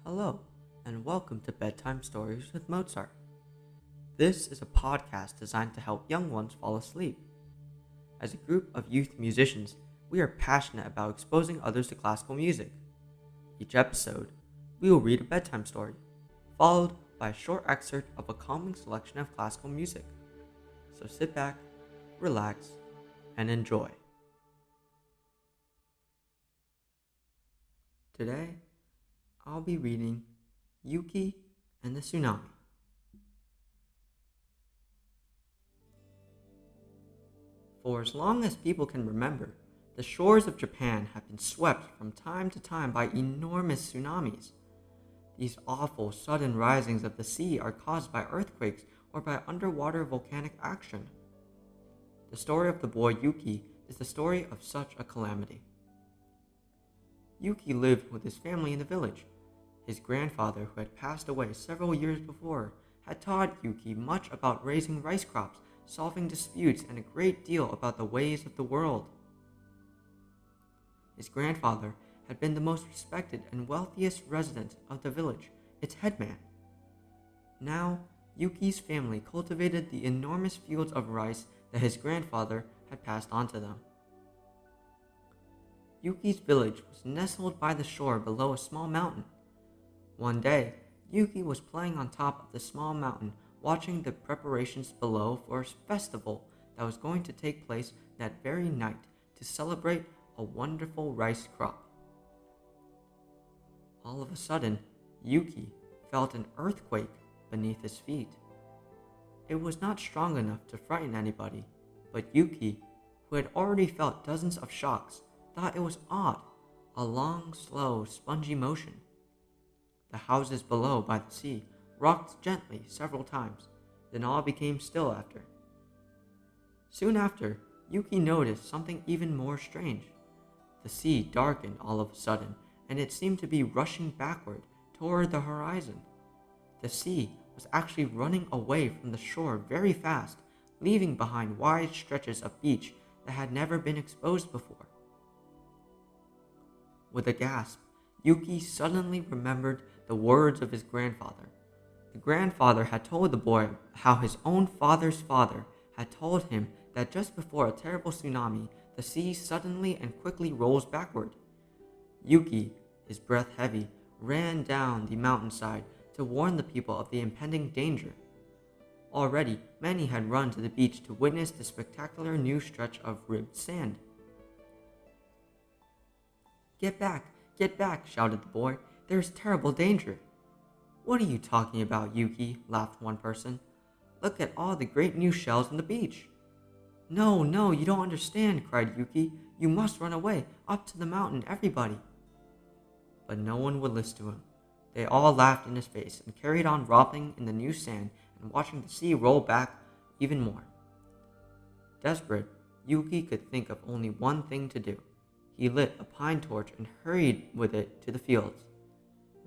Hello, and welcome to Bedtime Stories with Mozart. This is a podcast designed to help young ones fall asleep. As a group of youth musicians, we are passionate about exposing others to classical music. Each episode, we will read a bedtime story, followed by a short excerpt of a calming selection of classical music. So sit back, relax, and enjoy. Today, I'll be reading Yuuki and the Tsunami. For as long as people can remember, the shores of Japan have been swept from time to time by enormous tsunamis. These awful, sudden risings of the sea are caused by earthquakes or by underwater volcanic action. The story of the boy Yuuki is the story of such a calamity. Yuuki lived with his family in the village. His grandfather, who had passed away several years before, had taught Yuuki much about raising rice crops, solving disputes, and a great deal about the ways of the world. His grandfather had been the most respected and wealthiest resident of the village, its headman. Now, Yuuki's family cultivated the enormous fields of rice that his grandfather had passed on to them. Yuuki's village was nestled by the shore below a small mountain. One day, Yuuki was playing on top of the small mountain, watching the preparations below for a festival that was going to take place that very night to celebrate a wonderful rice crop. All of a sudden, Yuuki felt an earthquake beneath his feet. It was not strong enough to frighten anybody, but Yuuki, who had already felt dozens of shocks, thought it was odd, a long, slow, spongy motion. The houses below by the sea rocked gently several times, then all became still after. Soon after, Yuuki noticed something even more strange. The sea darkened all of a sudden, and it seemed to be rushing backward toward the horizon. The sea was actually running away from the shore very fast, leaving behind wide stretches of beach that had never been exposed before. With a gasp, Yuuki suddenly remembered the words of his grandfather. The grandfather had told the boy how his own father's father had told him that just before a terrible tsunami, the sea suddenly and quickly rolls backward. Yuuki, his breath heavy, ran down the mountainside to warn the people of the impending danger. Already, many had run to the beach to witness the spectacular new stretch of ribbed sand. Get back, shouted the boy. There is terrible danger. What are you talking about, Yuuki? Laughed one person. Look at all the great new shells on the beach. No, you don't understand, cried Yuuki. You must run away, up to the mountain, everybody. But no one would listen to him. They all laughed in his face and carried on romping in the new sand and watching the sea roll back even more. Desperate, Yuuki could think of only one thing to do. He lit a pine torch and hurried with it to the fields.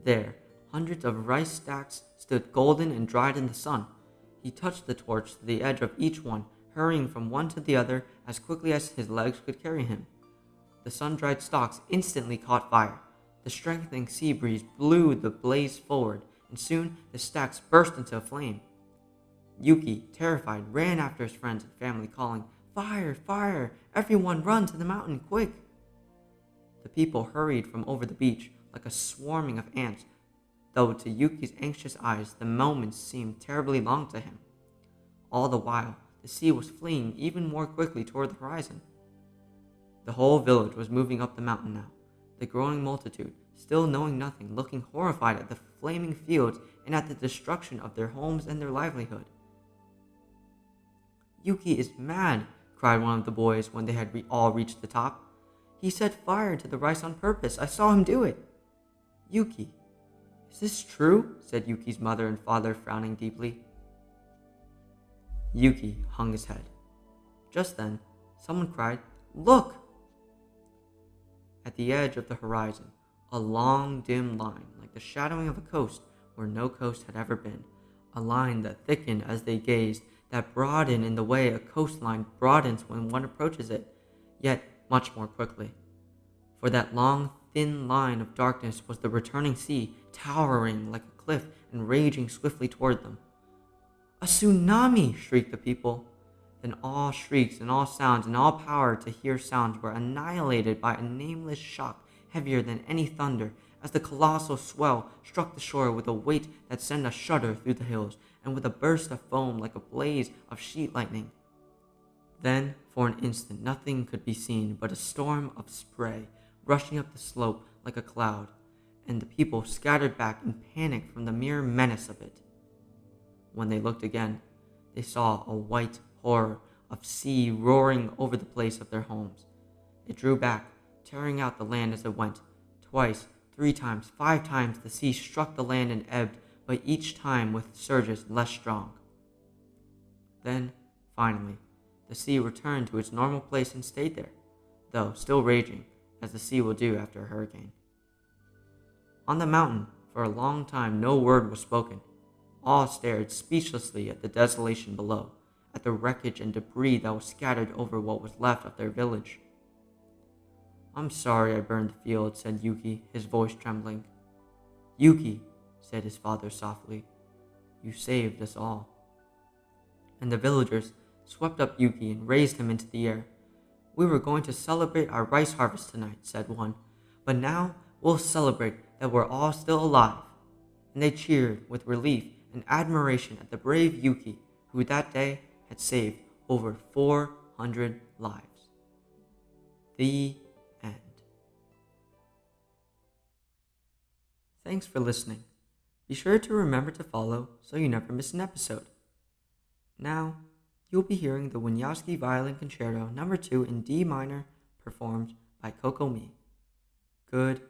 There, hundreds of rice stacks stood golden and dried in the sun. He touched the torch to the edge of each one, hurrying from one to the other as quickly as his legs could carry him. The sun-dried stalks instantly caught fire. The strengthening sea breeze blew the blaze forward, and soon the stacks burst into a flame. Yuuki, terrified, ran after his friends and family, calling, "Fire! Fire! Everyone run to the mountain, quick!" The people hurried from over the beach like a swarming of ants, though to Yuuki's anxious eyes the moments seemed terribly long to him. All the while, the sea was fleeing even more quickly toward the horizon. The whole village was moving up the mountain now, the growing multitude, still knowing nothing, looking horrified at the flaming fields and at the destruction of their homes and their livelihood. "Yuuki is mad," cried one of the boys when they had all reached the top. "He set fire to the rice on purpose. I saw him do it." "Yuuki, is this true?" said Yuuki's mother and father, frowning deeply. Yuuki hung his head. Just then, someone cried, "Look!" At the edge of the horizon, a long, dim line, like the shadowing of a coast where no coast had ever been, a line that thickened as they gazed, that broadened in the way a coastline broadens when one approaches it, yet much more quickly. For that long, thin line of darkness was the returning sea, towering like a cliff and raging swiftly toward them. "A tsunami!" shrieked the people. Then all shrieks and all sounds and all power to hear sounds were annihilated by a nameless shock heavier than any thunder, as the colossal swell struck the shore with a weight that sent a shudder through the hills, and with a burst of foam like a blaze of sheet lightning. Then, for an instant, nothing could be seen but a storm of spray rushing up the slope like a cloud, and the people scattered back in panic from the mere menace of it. When they looked again, they saw a white horror of sea roaring over the place of their homes. It drew back, tearing out the land as it went. Twice, 3 times, 5 times the sea struck the land and ebbed, but each time with surges less strong. Then, finally, the sea returned to its normal place and stayed there, though still raging, as the sea will do after a hurricane. On the mountain, for a long time no word was spoken. All stared speechlessly at the desolation below, at the wreckage and debris that was scattered over what was left of their village. "I'm sorry I burned the field," said Yuuki, his voice trembling. "Yuuki," said his father softly, "you saved us all." And the villagers swept up Yuuki and raised him into the air. "We were going to celebrate our rice harvest tonight," said one, "but now we'll celebrate that we're all still alive." And they cheered with relief and admiration at the brave Yuuki, who that day had saved over 400 lives. The end. Thanks for listening. Be sure to remember to follow so you never miss an episode. Now, you'll be hearing the Wieniawski Violin Concerto No. 2 in D minor, performed by Coco. Good